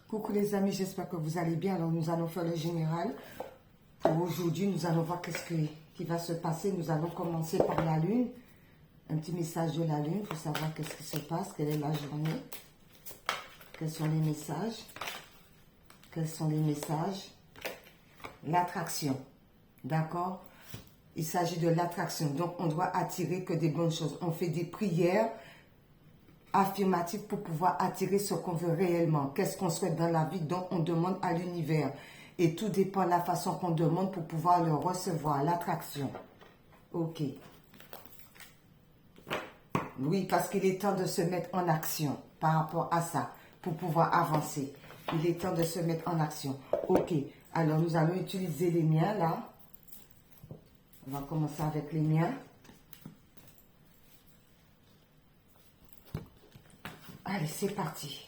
Coucou les amis, j'espère que vous allez bien. Alors nous allons faire le général. Pour aujourd'hui, nous allons voir qui va se passer. Nous allons commencer par la lune. Un petit message de la lune pour savoir qu'est-ce qui se passe, quelle est la journée. Quels sont les messages? Quels sont les messages? L'attraction. D'accord? Il s'agit de l'attraction. Donc on doit attirer que des bonnes choses. On fait des prières affirmatif pour pouvoir attirer ce qu'on veut réellement. Qu'est-ce qu'on souhaite dans la vie, donc on demande à l'univers. Et tout dépend de la façon qu'on demande pour pouvoir le recevoir, l'attraction. Ok. Oui, parce qu'il est temps de se mettre en action par rapport à ça, pour pouvoir avancer. Il est temps de se mettre en action. Ok. Alors, nous allons utiliser les miens, là. On va commencer avec les miens. Allez, c'est parti.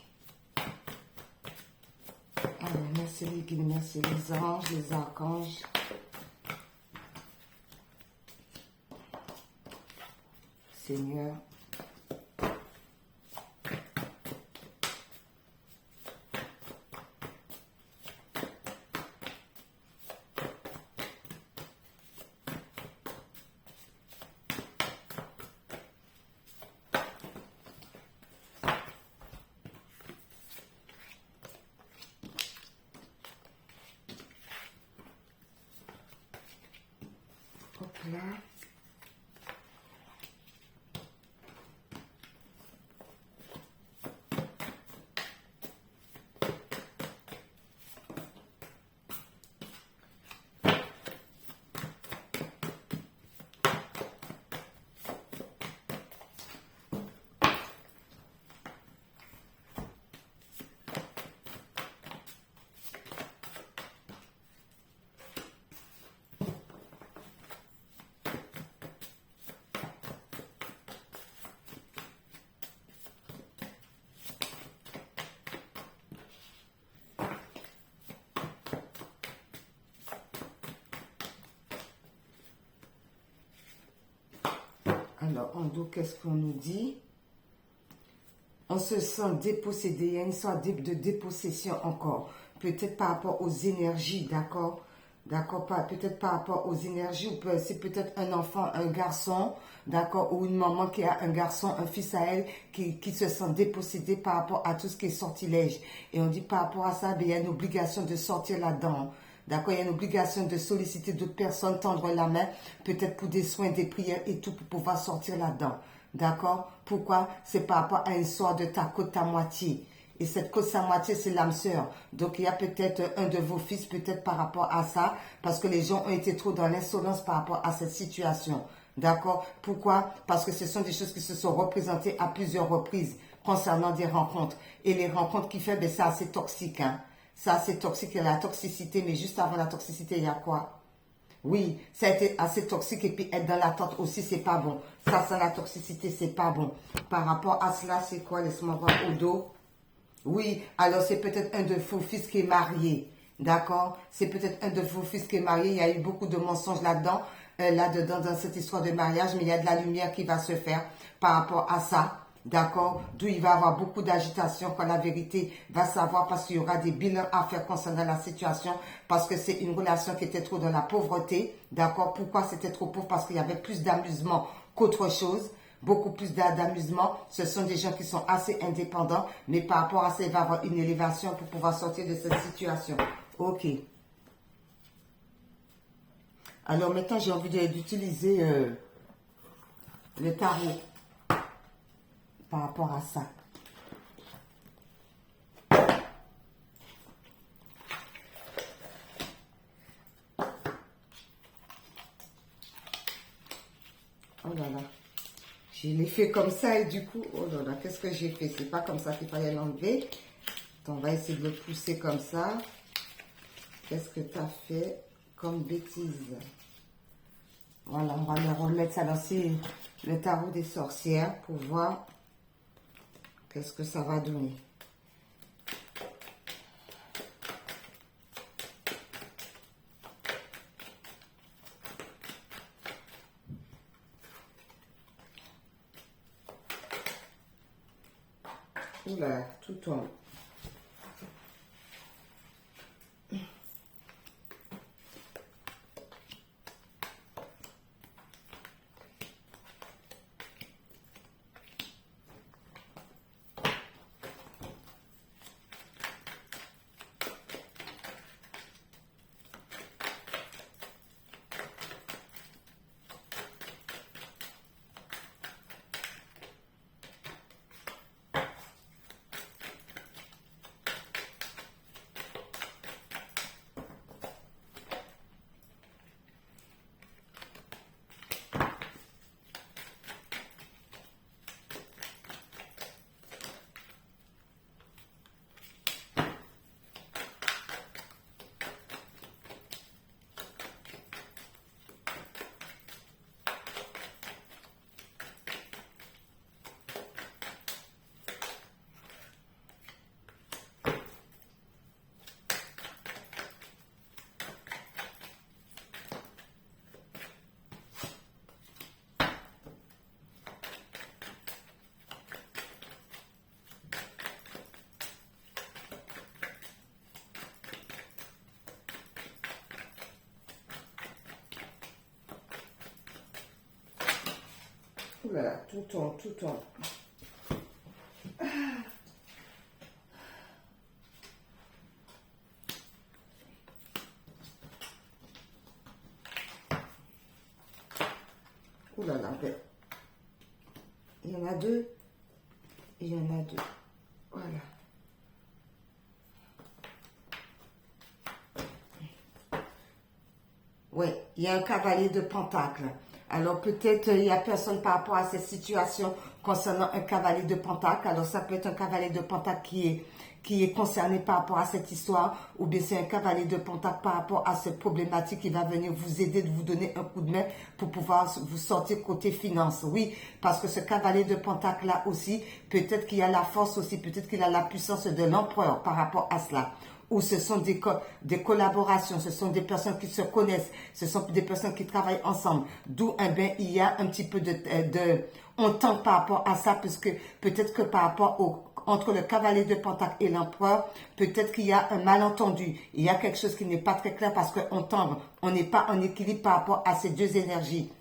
Alors, merci les guides, merci les anges, les archanges. Seigneur. Hop là. Alors, en dos, qu'est-ce qu'on nous dit? On se sent dépossédé. Il y a une sorte de dépossession encore. Peut-être par rapport aux énergies, d'accord? D'accord, peut-être par rapport aux énergies. Ou c'est peut-être un enfant, un garçon, d'accord? Ou une maman qui a un garçon, un fils à elle, qui se sent dépossédé par rapport à tout ce qui est sortilège. Et on dit par rapport à ça, il y a une obligation de sortir là-dedans. D'accord, il y a une obligation de solliciter d'autres personnes, tendre la main, peut-être pour des soins, des prières et tout, pour pouvoir sortir là-dedans. D'accord? Pourquoi? C'est par rapport à une sorte de ta côte à moitié. Et cette côte à moitié, c'est l'âme sœur. Donc, il y a peut-être un de vos fils, peut-être par rapport à ça, parce que les gens ont été trop dans l'insolence par rapport à cette situation. D'accord? Pourquoi? Parce que ce sont des choses qui se sont représentées à plusieurs reprises concernant des rencontres. Et les rencontres qu'il fait, c'est assez toxique, hein? C'est assez toxique, il y a la toxicité, mais juste avant la toxicité, il y a quoi? Oui, ça a été assez toxique et puis être dans l'attente aussi, c'est pas bon. Ça, la toxicité, c'est pas bon. Par rapport à cela, c'est quoi? Laisse-moi voir au dos. Oui, alors c'est peut-être un de vos fils qui est marié. D'accord? C'est peut-être un de vos fils qui est marié. Il y a eu beaucoup de mensonges là-dedans, là-dedans, dans cette histoire de mariage, mais il y a de la lumière qui va se faire par rapport à ça. D'accord? D'où il va y avoir beaucoup d'agitation quand la vérité va savoir parce qu'il y aura des bilans à faire concernant la situation parce que c'est une relation qui était trop dans la pauvreté. D'accord? Pourquoi c'était trop pauvre? Parce qu'il y avait plus d'amusement qu'autre chose. Beaucoup plus d'amusement. Ce sont des gens qui sont assez indépendants. Mais par rapport à ça, il va y avoir une élévation pour pouvoir sortir de cette situation. Ok. Alors maintenant, j'ai envie d'utiliser le tarot. Par rapport à ça. Oh là là. Je l'ai fait comme ça et du coup, oh là là, qu'est-ce que j'ai fait? C'est pas comme ça qu'il fallait l'enlever. On va essayer de le pousser comme ça. Qu'est-ce que tu as fait comme bêtise? Voilà, on va le remettre ça dans le tarot des sorcières pour voir qu'est-ce que ça va donner. Oula, tout tombe. Ouh là là, tout tombe, tout tombe. Ouh là là, ben, il y en a deux. Il y en a deux. Voilà. Oui, il y a un cavalier de pentacle. Alors peut-être il n'y a personne par rapport à cette situation concernant un cavalier de pentacle. Alors ça peut être un cavalier de pentacle qui est concerné par rapport à cette histoire, ou bien c'est un cavalier de pentacle par rapport à cette problématique qui va venir vous aider, de vous donner un coup de main pour pouvoir vous sortir côté finance. Oui, parce que ce cavalier de pentacle là aussi, peut-être qu'il y a la force aussi, peut-être qu'il a la puissance de l'empereur par rapport à cela. Ou ce sont des collaborations, ce sont des personnes qui se connaissent, ce sont des personnes qui travaillent ensemble. D'où il y a un petit peu on tend par rapport à ça, parce que peut-être que par rapport entre le cavalier de pentacle et l'empereur, peut-être qu'il y a un malentendu. Il y a quelque chose qui n'est pas très clair parce qu'on tend, on n'est pas en équilibre par rapport à ces deux énergies.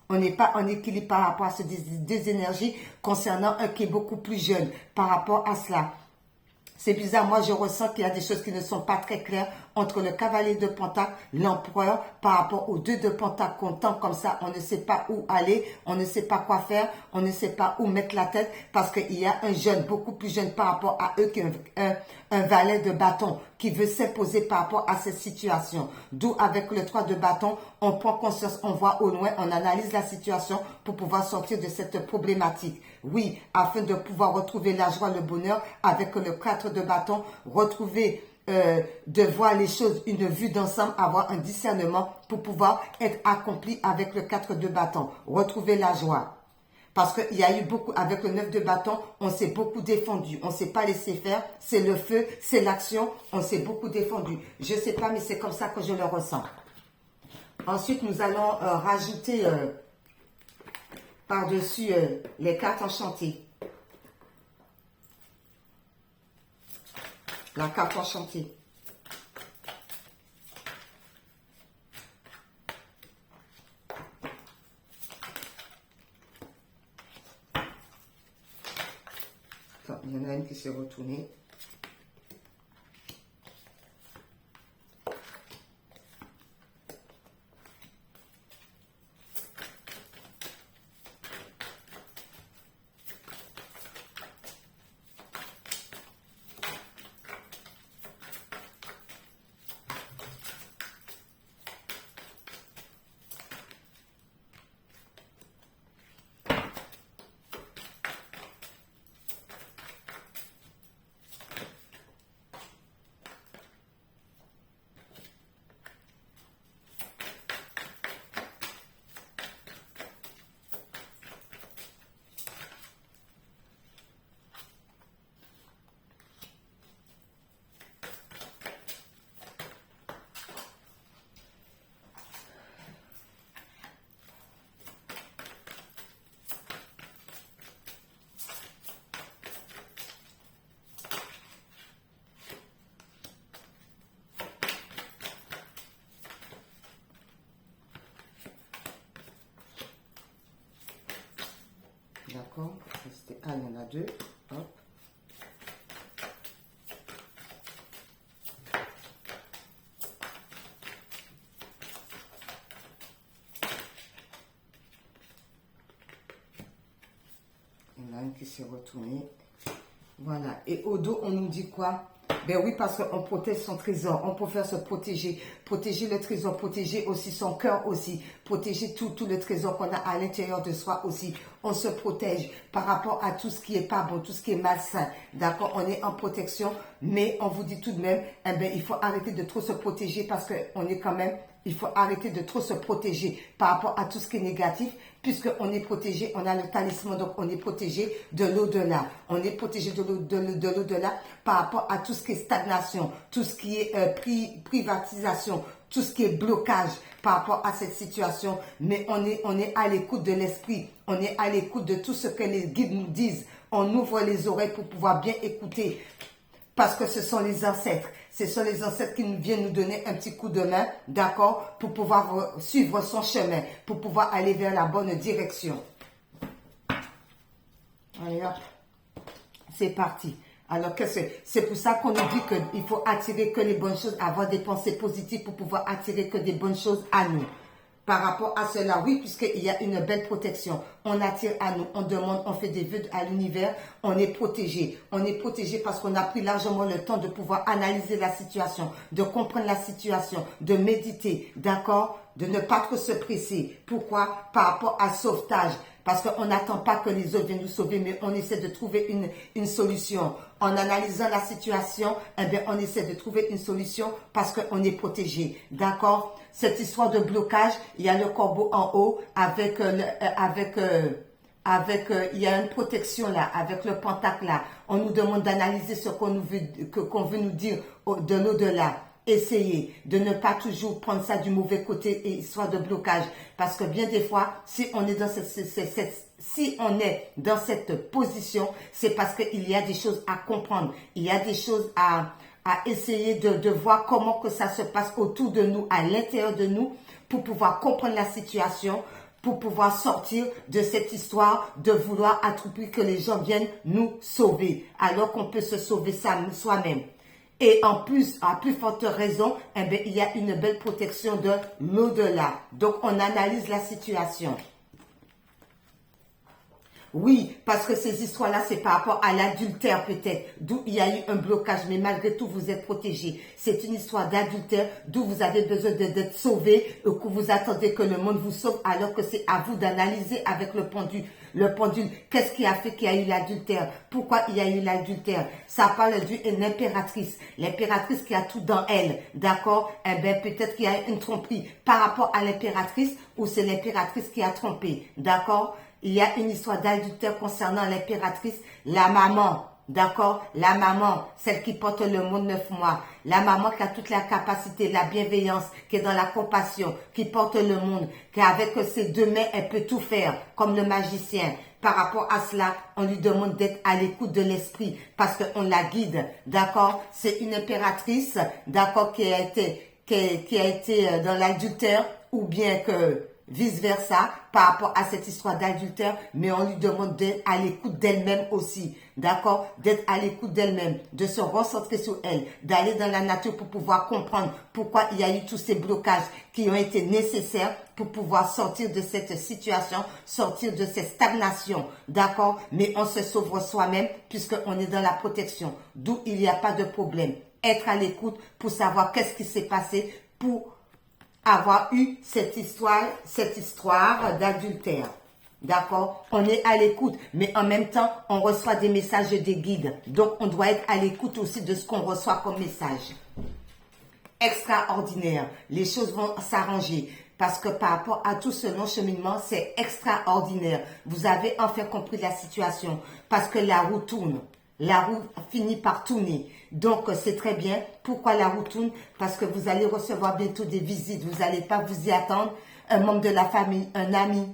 On n'est pas en équilibre par rapport à ces deux énergies concernant un qui est beaucoup plus jeune par rapport à cela. C'est bizarre, moi je ressens qu'il y a des choses qui ne sont pas très claires entre le cavalier de pentacle, l'empereur, par rapport aux deux de pentacle qu'on tend comme ça. On ne sait pas où aller, on ne sait pas quoi faire, on ne sait pas où mettre la tête, parce qu'il y a un jeune, beaucoup plus jeune par rapport à eux, qui est un valet de bâton, qui veut s'imposer par rapport à cette situation. D'où avec le 3 de bâton, on prend conscience, on voit au loin, on analyse la situation pour pouvoir sortir de cette problématique. Oui, afin de pouvoir retrouver la joie, le bonheur, avec le 4 de bâton, retrouver, de voir les choses, une vue d'ensemble, avoir un discernement pour pouvoir être accompli avec le 4 de bâton, retrouver la joie. Parce qu'il y a eu beaucoup, avec le 9 de bâton, on s'est beaucoup défendu, on ne s'est pas laissé faire, c'est le feu, c'est l'action, on s'est beaucoup défendu. Je ne sais pas, mais c'est comme ça que je le ressens. Ensuite, nous allons rajouter par-dessus les cartes enchantées. La carte enchantée. Attends, il y en a une qui s'est retournée. D'accord. Ah, il y en a deux. Hop. Il y en a une qui s'est retournée. Voilà. Et au dos, on nous dit quoi? Ben oui, parce qu'on protège son trésor. On préfère se protéger. Protéger le trésor, protéger aussi son cœur aussi. Protéger tout le trésor qu'on a à l'intérieur de soi aussi. On se protège par rapport à tout ce qui est pas bon, tout ce qui est malsain. D'accord? On est en protection, mais on vous dit tout de même, eh ben, il faut arrêter de trop se protéger parce qu'on est quand même, il faut arrêter de trop se protéger par rapport à tout ce qui est négatif, puisqu'on est protégé, on a le talisman, donc on est protégé de l'au-delà. On est protégé de l'au-delà par rapport à tout ce qui est stagnation, tout ce qui est privatisation, tout ce qui est blocage par rapport à cette situation. Mais on est à l'écoute de l'esprit, on est à l'écoute de tout ce que les guides nous disent. On ouvre les oreilles pour pouvoir bien écouter. Parce que ce sont les ancêtres. Ce sont les ancêtres qui viennent nous donner un petit coup de main, d'accord, pour pouvoir suivre son chemin, pour pouvoir aller vers la bonne direction. Allez hop, c'est parti. Alors, c'est pour ça qu'on nous dit qu'il faut attirer que les bonnes choses, avoir des pensées positives pour pouvoir attirer que des bonnes choses à nous. Par rapport à cela, oui, puisqu'il y a une belle protection. On attire à nous, on demande, on fait des vœux à l'univers, on est protégé. On est protégé parce qu'on a pris largement le temps de pouvoir analyser la situation, de comprendre la situation, de méditer, d'accord? De ne pas trop se presser. Pourquoi? Par rapport à sauvetage. Parce qu'on n'attend pas que les autres viennent nous sauver, mais on essaie de trouver une solution. En analysant la situation, eh bien, on essaie de trouver une solution parce qu'on est protégé. D'accord? Cette histoire de blocage, il y a le corbeau en haut il y a une protection là, avec le pentacle là. On nous demande d'analyser ce qu'on veut nous dire de l'au-delà. Essayez de ne pas toujours prendre ça du mauvais côté et histoire de blocage. Parce que bien des fois, si on est dans cette position, c'est parce qu'il y a des choses à comprendre. Il y a des choses à essayer de voir comment que ça se passe autour de nous, à l'intérieur de nous, pour pouvoir comprendre la situation, pour pouvoir sortir de cette histoire de vouloir à tout prix que les gens viennent nous sauver, alors qu'on peut se sauver soi-même. Et en plus, à plus forte raison, eh bien, il y a une belle protection de l'au-delà. Donc, on analyse la situation. Oui, parce que ces histoires-là, c'est par rapport à l'adultère peut-être, d'où il y a eu un blocage, mais malgré tout, vous êtes protégés. C'est une histoire d'adultère, d'où vous avez besoin d'être sauvé, que vous attendez que le monde vous sauve, alors que c'est à vous d'analyser avec le pendule. Le pendule, qu'est-ce qui a fait qu'il y a eu l'adultère? Pourquoi il y a eu l'adultère? Ça parle d'une impératrice. L'impératrice qui a tout dans elle, d'accord? Eh bien, peut-être qu'il y a une tromperie par rapport à l'impératrice ou c'est l'impératrice qui a trompé, d'accord? Il y a une histoire d'adultère concernant l'impératrice, la maman, d'accord? La maman, celle qui porte le monde 9 mois. La maman qui a toute la capacité, la bienveillance, qui est dans la compassion, qui porte le monde, qui avec ses deux mains, elle peut tout faire, comme le magicien. Par rapport à cela, on lui demande d'être à l'écoute de l'esprit, parce qu'on la guide, d'accord? C'est une impératrice, d'accord, qui a été dans l'adultère, ou bien que vice-versa, par rapport à cette histoire d'adultère, mais on lui demande d'être à l'écoute d'elle-même aussi, d'accord? D'être à l'écoute d'elle-même, de se recentrer sur elle, d'aller dans la nature pour pouvoir comprendre pourquoi il y a eu tous ces blocages qui ont été nécessaires pour pouvoir sortir de cette situation, sortir de cette stagnation, d'accord? Mais on se sauve soi-même puisqu'on est dans la protection, d'où il n'y a pas de problème. Être à l'écoute pour savoir qu'est-ce qui s'est passé pour avoir eu cette histoire d'adultère. D'accord? On est à l'écoute, mais en même temps, on reçoit des messages des guides. Donc, on doit être à l'écoute aussi de ce qu'on reçoit comme message. Extraordinaire. Les choses vont s'arranger. Parce que par rapport à tout ce long cheminement, c'est extraordinaire. Vous avez enfin compris la situation. Parce que la roue tourne. La roue finit par tourner. Donc, c'est très bien. Pourquoi la roue tourne? Parce que vous allez recevoir bientôt des visites. Vous n'allez pas vous y attendre. Un membre de la famille, un ami,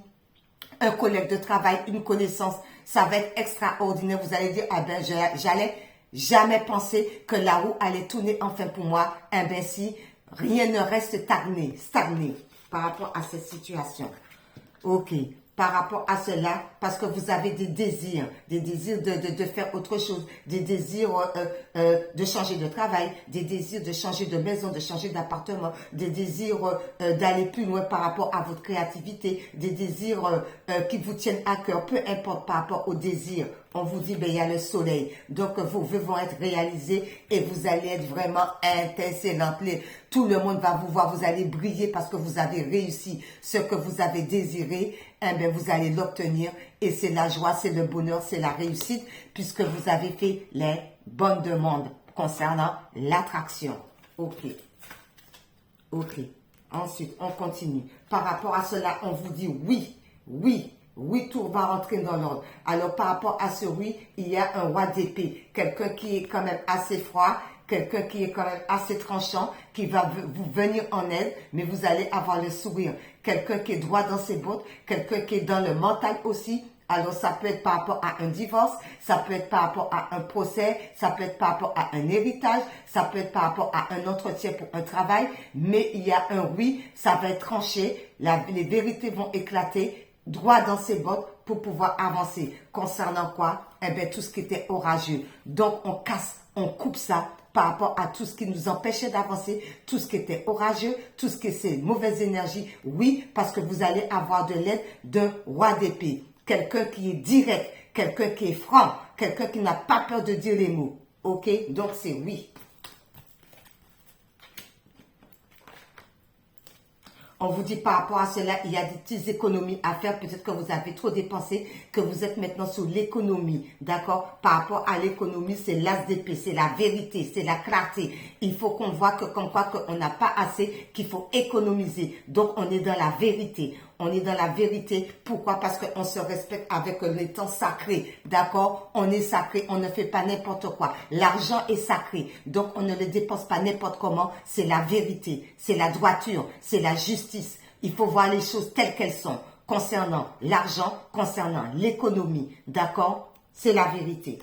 un collègue de travail, une connaissance. Ça va être extraordinaire. Vous allez dire, ah ben, j'allais jamais penser que la roue allait tourner enfin pour moi. Eh ben si, rien ne reste stagné par rapport à cette situation. Ok. Par rapport à cela, parce que vous avez des désirs de faire autre chose, des désirs de changer de travail, des désirs de changer de maison, de changer d'appartement, des désirs d'aller plus loin par rapport à votre créativité, des désirs qui vous tiennent à cœur, peu importe par rapport aux désirs. On vous dit, ben, il y a le soleil. Donc, vos vœux vont être réalisés et vous allez être vraiment excellente. Tout le monde va vous voir, vous allez briller parce que vous avez réussi ce que vous avez désiré. Eh bien, vous allez l'obtenir et c'est la joie, c'est le bonheur, c'est la réussite puisque vous avez fait les bonnes demandes concernant l'attraction. Ok. Ok. Ensuite, on continue. Par rapport à cela, on vous dit oui, oui. Oui, tout va rentrer dans l'ordre. Alors, par rapport à ce oui, il y a un roi d'épée. Quelqu'un qui est quand même assez froid, quelqu'un qui est quand même assez tranchant, qui va vous venir en aide, mais vous allez avoir le sourire. Quelqu'un qui est droit dans ses bottes, quelqu'un qui est dans le mental aussi. Alors, ça peut être par rapport à un divorce, ça peut être par rapport à un procès, ça peut être par rapport à un héritage, ça peut être par rapport à un entretien pour un travail, mais il y a un oui, ça va être tranché, les vérités vont éclater, droit dans ses bottes, pour pouvoir avancer. Concernant quoi? Eh bien, tout ce qui était orageux. Donc, on casse, on coupe ça par rapport à tout ce qui nous empêchait d'avancer, tout ce qui était orageux, tout ce qui est mauvaise énergie. Oui, parce que vous allez avoir de l'aide d'un roi d'épée. Quelqu'un qui est direct, quelqu'un qui est franc, quelqu'un qui n'a pas peur de dire les mots. Ok? Donc, c'est oui. On vous dit par rapport à cela, il y a des petites économies à faire. Peut-être que vous avez trop dépensé, que vous êtes maintenant sur l'économie. D'accord? Par rapport à l'économie, c'est l'as d'épée, c'est la vérité, c'est la clarté. Il faut qu'on voit que comme quoi qu'on n'a pas assez, qu'il faut économiser. Donc, on est dans la vérité. On est dans la vérité. Pourquoi? Parce qu'on se respecte avec les temps sacrés. D'accord? On est sacré. On ne fait pas n'importe quoi. L'argent est sacré. Donc, on ne le dépense pas n'importe comment. C'est la vérité. C'est la droiture. C'est la justice. Il faut voir les choses telles qu'elles sont. Concernant l'argent, concernant l'économie. D'accord? C'est la vérité.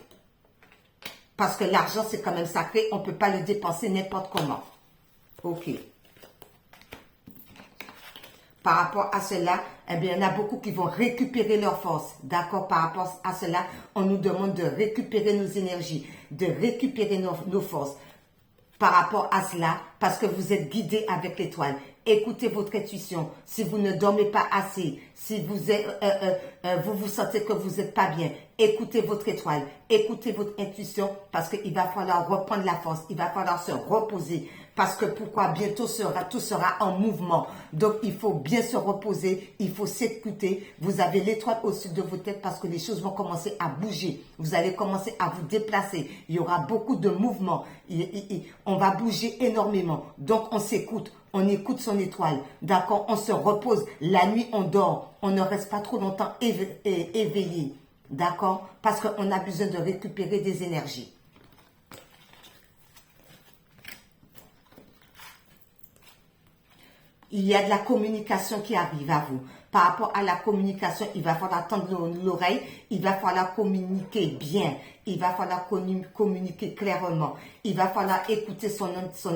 Parce que l'argent, c'est quand même sacré. On ne peut pas le dépenser n'importe comment. Ok. Par rapport à cela, eh bien, il y en a beaucoup qui vont récupérer leur force. D'accord? Par rapport à cela, on nous demande de récupérer nos énergies, de récupérer nos forces. Par rapport à cela, parce que vous êtes guidé avec l'étoile. Écoutez votre intuition. Si vous ne dormez pas assez, si vous vous sentez que vous n'êtes pas bien, écoutez votre étoile, écoutez votre intuition, parce qu'il va falloir reprendre la force, il va falloir se reposer. Parce que pourquoi? Bientôt tout sera en mouvement. Donc, il faut bien se reposer, il faut s'écouter. Vous avez l'étoile au-dessus de vos têtes parce que les choses vont commencer à bouger. Vous allez commencer à vous déplacer. Il y aura beaucoup de mouvements. On va bouger énormément. Donc, on s'écoute. On écoute son étoile. D'accord? On se repose. La nuit, on dort. On ne reste pas trop longtemps éveillé. D'accord? Parce qu'on a besoin de récupérer des énergies. Il y a de la communication qui arrive à vous. Par rapport à la communication, il va falloir tendre l'oreille, il va falloir communiquer bien, il va falloir communiquer clairement, il va falloir écouter son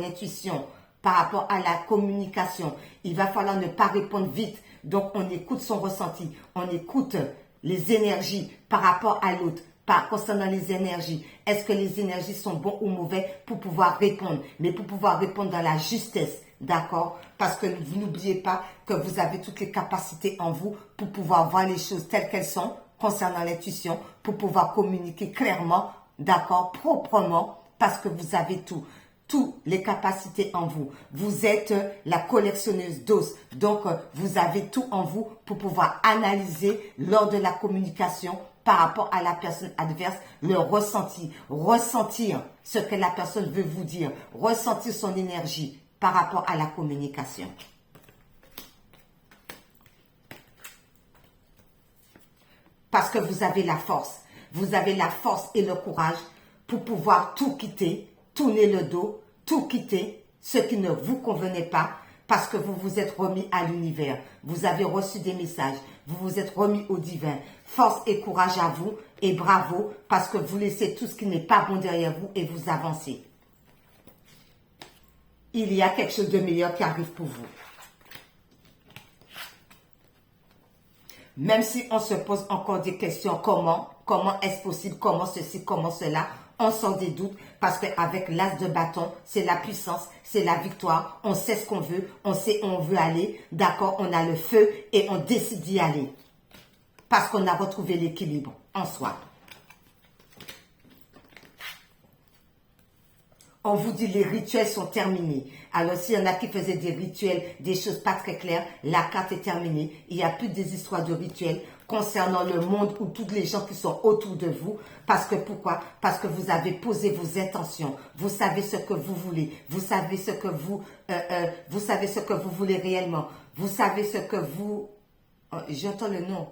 intuition par rapport à la communication. Il va falloir ne pas répondre vite. Donc, on écoute son ressenti, on écoute les énergies par rapport à l'autre. Concernant les énergies, est-ce que les énergies sont bonnes ou mauvaises pour pouvoir répondre, mais pour pouvoir répondre dans la justesse. D'accord? Parce que vous n'oubliez pas que vous avez toutes les capacités en vous pour pouvoir voir les choses telles qu'elles sont concernant l'intuition, pour pouvoir communiquer clairement, d'accord, proprement, parce que vous avez toutes les capacités en vous. Vous êtes la collectionneuse d'os. Donc, vous avez tout en vous pour pouvoir analyser lors de la communication par rapport à la personne adverse, le ressenti, ressentir ce que la personne veut vous dire, ressentir son énergie par rapport à la communication. Parce que vous avez la force. Vous avez la force et le courage pour pouvoir tout quitter, tourner le dos, tout quitter, ce qui ne vous convenait pas, parce que vous vous êtes remis à l'univers. Vous avez reçu des messages. Vous vous êtes remis au divin. Force et courage à vous et bravo, parce que vous laissez tout ce qui n'est pas bon derrière vous et vous avancez. Il y a quelque chose de meilleur qui arrive pour vous. Même si on se pose encore des questions, comment est-ce possible, comment ceci, comment cela, on sort des doutes parce qu'avec l'as de bâton, c'est la puissance, c'est la victoire, on sait ce qu'on veut, on sait où on veut aller, d'accord, on a le feu et on décide d'y aller. Parce qu'on a retrouvé l'équilibre en soi. On vous dit les rituels sont terminés. Alors s'il y en a qui faisaient des rituels, des choses pas très claires, la carte est terminée. Il n'y a plus des histoires de rituels concernant le monde ou toutes les gens qui sont autour de vous. Parce que pourquoi? Parce que vous avez posé vos intentions. Vous savez ce que vous voulez. Vous savez ce que vous savez ce que vous voulez réellement. Vous savez ce que vous... J'entends le nom.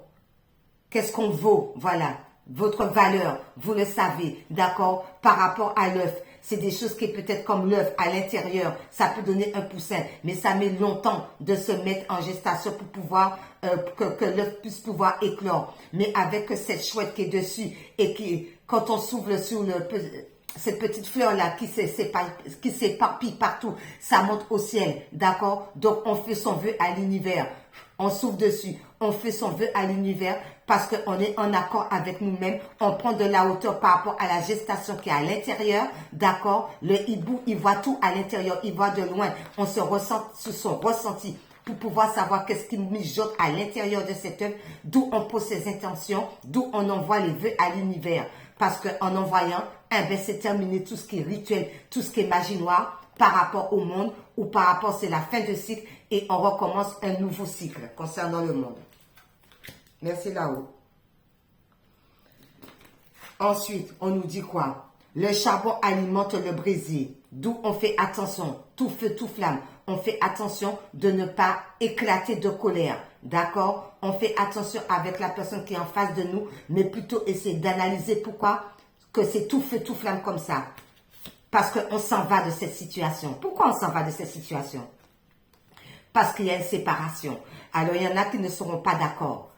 Qu'est-ce qu'on vaut? Voilà. Votre valeur, vous le savez, d'accord? Par rapport à l'œuf. C'est des choses qui peut-être comme l'œuf à l'intérieur, ça peut donner un poussin, mais ça met longtemps de se mettre en gestation pour pouvoir que l'œuf puisse pouvoir éclore. Mais avec cette chouette qui est dessus et qui, quand on s'ouvre sur cette petite fleur-là qui s'éparpille partout, ça monte au ciel, d'accord? Donc on fait son vœu à l'univers. On s'ouvre dessus, on fait son vœu à l'univers parce qu'on est en accord avec nous-mêmes, on prend de la hauteur par rapport à la gestation qui est à l'intérieur, d'accord? Le hibou, il voit tout à l'intérieur, il voit de loin, on se ressent sur son ressenti pour pouvoir savoir qu'est-ce qui mijote à l'intérieur de cette œuvre, d'où on pose ses intentions, d'où on envoie les vœux à l'univers. Parce qu'en envoyant, c'est terminé tout ce qui est rituel, tout ce qui est magie noire par rapport au monde ou par rapport, c'est la fin de cycle et on recommence un nouveau cycle concernant le monde. Merci là-haut. Ensuite, on nous dit quoi? Le charbon alimente le brésier, d'où on fait attention, tout feu, tout flamme. On fait attention de ne pas éclater de colère, d'accord? On fait attention avec la personne qui est en face de nous, mais plutôt essayer d'analyser pourquoi que c'est tout feu, tout flamme comme ça. Parce qu'on s'en va de cette situation. Pourquoi on s'en va de cette situation? Parce qu'il y a une séparation. Alors, il y en a qui ne seront pas d'accord.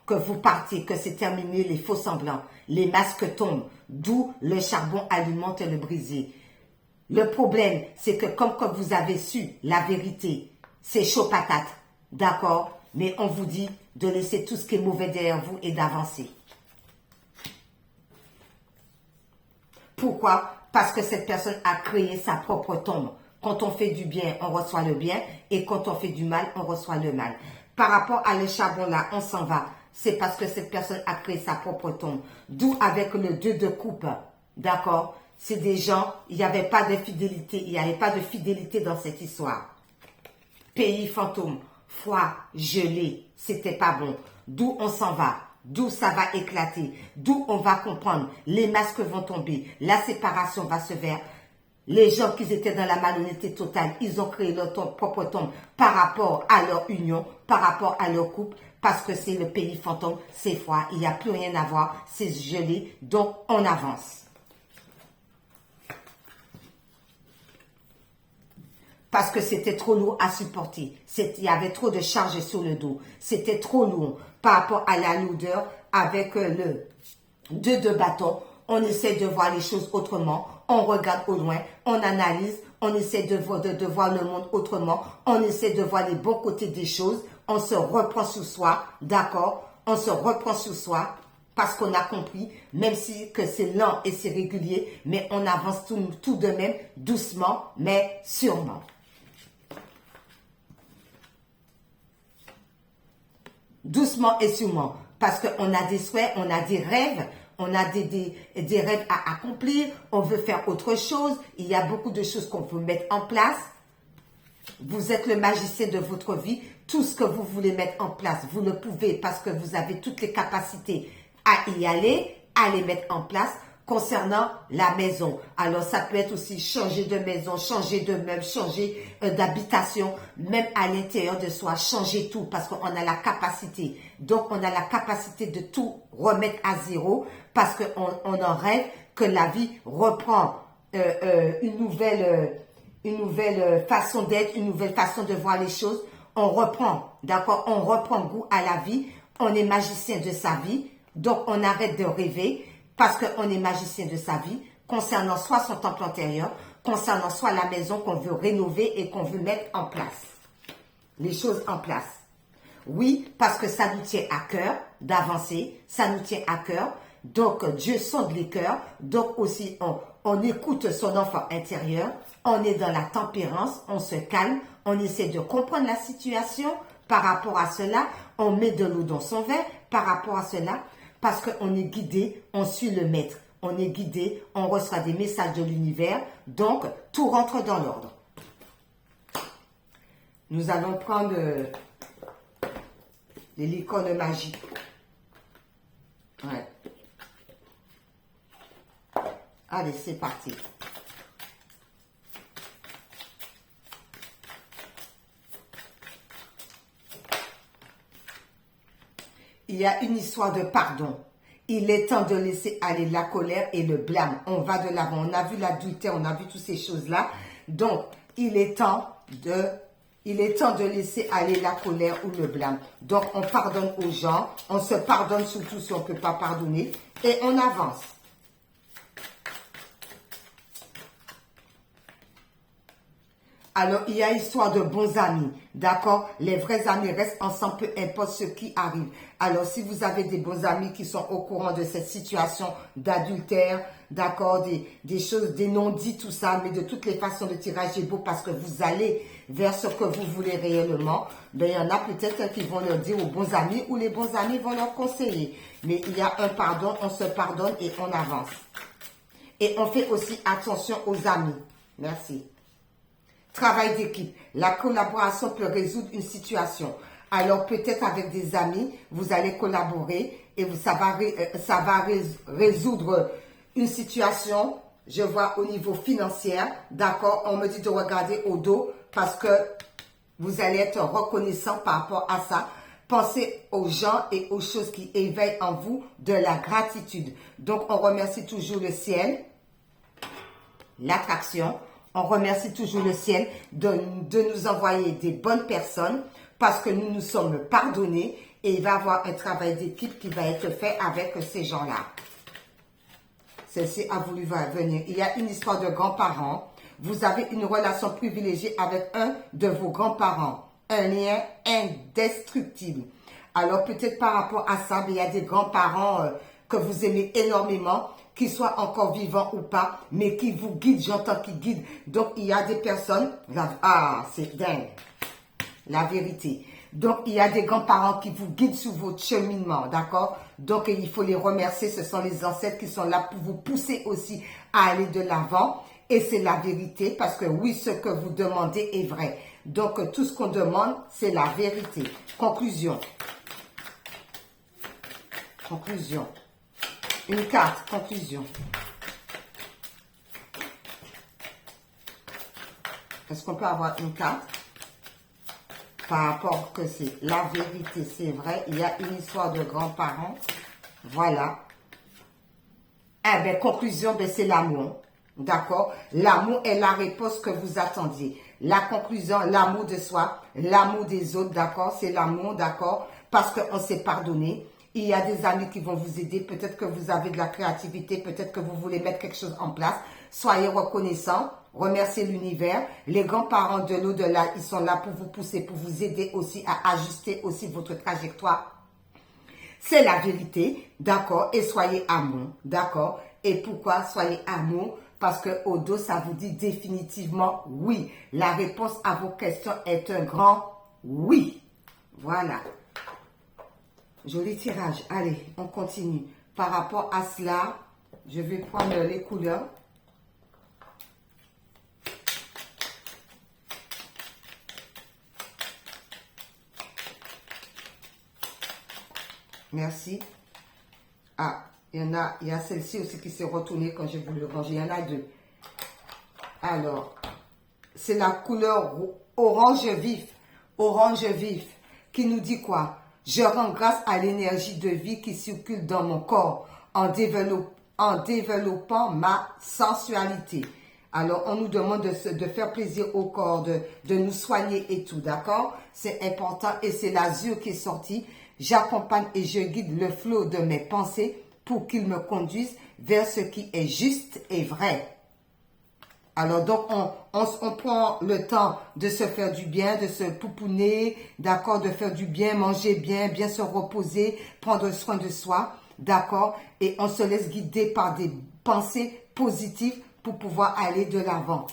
Que vous partiez, que c'est terminé les faux semblants. Les masques tombent, d'où le charbon alimente le brésier. Le problème, c'est que comme vous avez su la vérité, c'est chaud patate, d'accord? Mais on vous dit de laisser tout ce qui est mauvais derrière vous et d'avancer. Pourquoi? Parce que cette personne a créé sa propre tombe. Quand on fait du bien, on reçoit le bien. Et quand on fait du mal, on reçoit le mal. Par rapport à le charbon là, on s'en va. C'est parce que cette personne a créé sa propre tombe. D'où avec le 2 de coupe, d'accord? C'est des gens, il n'y avait pas de fidélité. Il n'y avait pas de fidélité dans cette histoire. Pays fantôme, froid, gelé, c'était pas bon. D'où on s'en va. D'où ça va éclater, d'où on va comprendre, les masques vont tomber, la séparation va se faire. Les gens qui étaient dans la malhonnêteté totale, ils ont créé leur propre tombe par rapport à leur union, par rapport à leur couple, parce que c'est le pays fantôme, c'est froid, il n'y a plus rien à voir, c'est gelé, donc on avance. Parce que c'était trop lourd à supporter. Il y avait trop de charges sur le dos. C'était trop lourd par rapport à la lourdeur avec le 2 de bâton. On essaie de voir les choses autrement. On regarde au loin. On analyse. On essaie de voir le monde autrement. On essaie de voir les bons côtés des choses. On se reprend sur soi. D'accord? On se reprend sur soi. Parce qu'on a compris, même si que c'est lent et c'est régulier, mais on avance tout de même, doucement, mais sûrement. Doucement et sûrement, parce qu'on a des souhaits, on a des rêves, on a des rêves à accomplir, on veut faire autre chose, il y a beaucoup de choses qu'on veut mettre en place. Vous êtes le magicien de votre vie, tout ce que vous voulez mettre en place, vous le pouvez parce que vous avez toutes les capacités à y aller, à les mettre en place. Concernant la maison, alors ça peut être aussi changer de maison, changer de meubles, changer d'habitation, même à l'intérieur de soi, changer tout parce qu'on a la capacité. Donc on a la capacité de tout remettre à zéro parce qu'on en rêve que la vie reprend une nouvelle façon d'être, une nouvelle façon de voir les choses. On reprend, d'accord, on reprend goût à la vie, on est magicien de sa vie, donc on arrête de rêver. Parce qu'on est magicien de sa vie, concernant soit son temple antérieur, concernant soit la maison qu'on veut rénover et qu'on veut mettre en place. Les choses en place. Oui, parce que ça nous tient à cœur d'avancer, ça nous tient à cœur. Donc, Dieu sonde les cœurs. Donc aussi, on écoute son enfant intérieur. On est dans la tempérance, on se calme, on essaie de comprendre la situation. Par rapport à cela, on met de l'eau dans son verre. Par rapport à cela, parce qu'on est guidé, on suit le maître. On est guidé, on reçoit des messages de l'univers. Donc, tout rentre dans l'ordre. Nous allons prendre les licornes magiques. Ouais. Allez, c'est parti. Il y a une histoire de pardon. Il est temps de laisser aller la colère et le blâme. On va de l'avant. On a vu l'adultère, on a vu toutes ces choses-là. Donc, il est temps de laisser aller la colère ou le blâme. Donc, on pardonne aux gens. On se pardonne surtout si on ne peut pas pardonner. Et on avance. Alors, il y a histoire de bons amis, d'accord? Les vrais amis restent ensemble, peu importe ce qui arrive. Alors, si vous avez des bons amis qui sont au courant de cette situation d'adultère, d'accord, des choses, des non-dits, tout ça, mais de toutes les façons, le tirage est beau parce que vous allez vers ce que vous voulez réellement, ben, il y en a peut-être qui vont leur dire aux bons amis ou les bons amis vont leur conseiller. Mais il y a un pardon, on se pardonne et on avance. Et on fait aussi attention aux amis. Merci. Travail d'équipe. La collaboration peut résoudre une situation. Alors peut-être avec des amis, vous allez collaborer et ça va résoudre une situation, je vois au niveau financier, d'accord? On me dit de regarder au dos parce que vous allez être reconnaissant par rapport à ça. Pensez aux gens et aux choses qui éveillent en vous de la gratitude. Donc on remercie toujours le ciel, l'attraction. On remercie toujours le ciel de nous envoyer des bonnes personnes parce que nous nous sommes pardonnés et il va y avoir un travail d'équipe qui va être fait avec ces gens-là. Celle-ci a voulu venir. Il y a une histoire de grands-parents. Vous avez une relation privilégiée avec un de vos grands-parents. Un lien indestructible. Alors peut-être par rapport à ça, il y a des grands-parents que vous aimez énormément, qu'ils soient encore vivants ou pas, mais qui vous guident, j'entends qu'ils guident. Donc, il y a des personnes, c'est dingue, la vérité. Donc, il y a des grands-parents qui vous guident sur votre cheminement, d'accord? Donc, il faut les remercier, ce sont les ancêtres qui sont là pour vous pousser aussi à aller de l'avant. Et c'est la vérité, parce que oui, ce que vous demandez est vrai. Donc, tout ce qu'on demande, c'est la vérité. Conclusion. Conclusion. Une carte, conclusion. Est-ce qu'on peut avoir une carte? Par rapport que c'est la vérité, c'est vrai. Il y a une histoire de grands-parents. Voilà. Eh bien, conclusion, ben, c'est l'amour. D'accord? L'amour est la réponse que vous attendiez. La conclusion, l'amour de soi, l'amour des autres, d'accord? C'est l'amour, d'accord? Parce qu'on s'est pardonné. Il y a des amis qui vont vous aider. Peut-être que vous avez de la créativité. Peut-être que vous voulez mettre quelque chose en place. Soyez reconnaissants. Remerciez l'univers. Les grands-parents de l'au-delà, ils sont là pour vous pousser, pour vous aider aussi à ajuster aussi votre trajectoire. C'est la vérité. D'accord? Et soyez amour. D'accord? Et pourquoi soyez amour? Parce que au dos, ça vous dit définitivement oui. La réponse à vos questions est un grand oui. Voilà. Joli tirage. Allez, on continue. Par rapport à cela, je vais prendre les couleurs. Merci. Ah, il y a celle-ci aussi qui s'est retournée quand j'ai voulu ranger. Il y en a deux. Alors, c'est la couleur orange vif. Orange vif. Qui nous dit quoi? Je rends grâce à l'énergie de vie qui circule dans mon corps en développant ma sensualité. Alors, on nous demande de faire plaisir au corps, de nous soigner et tout, d'accord? C'est important et c'est l'azur qui est sorti. J'accompagne et je guide le flot de mes pensées pour qu'il me conduise vers ce qui est juste et vrai. Alors, donc, on prend le temps de se faire du bien, de se pouponner, d'accord, de faire du bien, manger bien, bien se reposer, prendre soin de soi, d'accord, et on se laisse guider par des pensées positives pour pouvoir aller de l'avant.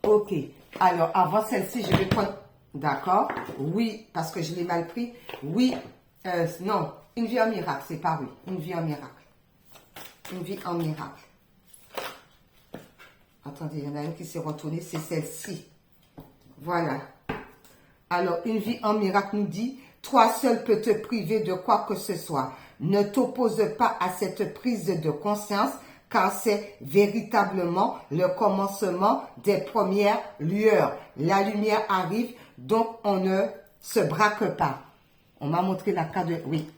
Ok, alors, avant celle-ci, je vais prendre, d'accord, oui, parce que je l'ai mal pris, oui, non, une vie en miracle, c'est pas oui, une vie en miracle, une vie en miracle. Attendez, il y en a une qui s'est retournée, c'est celle-ci. Voilà. Alors, une vie en miracle nous dit, toi seul peux te priver de quoi que ce soit. Ne t'oppose pas à cette prise de conscience, car c'est véritablement le commencement des premières lueurs. La lumière arrive, donc on ne se braque pas. On m'a montré la carte de... Oui.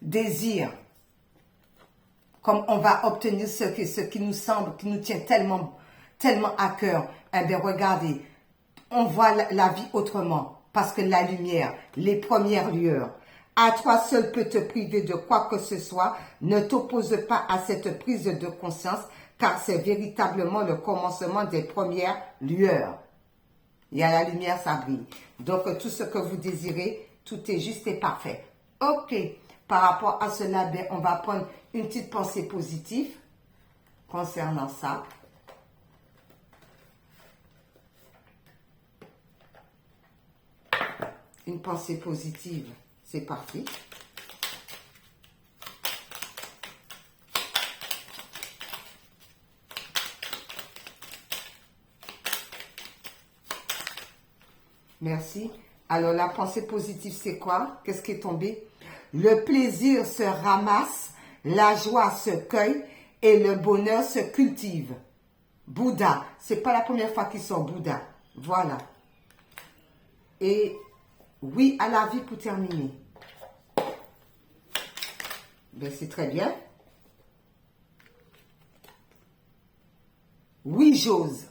Désir. Comme on va obtenir ce qui nous semble, qui nous tient tellement à cœur. Eh bien, regardez, on voit la vie autrement. Parce que la lumière, les premières lueurs. à toi seul peut te priver de quoi que ce soit. Ne t'oppose pas à cette prise de conscience, car c'est véritablement le commencement des premières lueurs. Il y a la lumière, ça brille. Donc, tout ce que vous désirez, tout est juste et parfait. Ok, par rapport à cela, ben, on va prendre une petite pensée positive concernant ça. Une pensée positive, c'est parti. Merci. Alors, la pensée positive, c'est quoi? Qu'est-ce qui est tombé? Le plaisir se ramasse, la joie se cueille et le bonheur se cultive. Bouddha. C'est pas la première fois qu'il sort Bouddha. Voilà. Et oui à la vie pour terminer. Ben, c'est très bien. Oui, j'ose.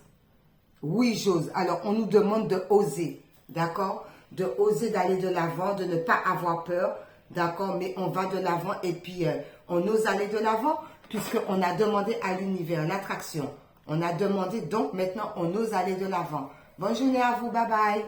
Oui, j'ose. Alors, on nous demande de oser. D'accord? De oser d'aller de l'avant, de ne pas avoir peur. D'accord? Mais on va de l'avant et puis on ose aller de l'avant puisqu'on a demandé à l'univers l'attraction. On a demandé, donc maintenant on ose aller de l'avant. Bonne journée à vous. Bye bye.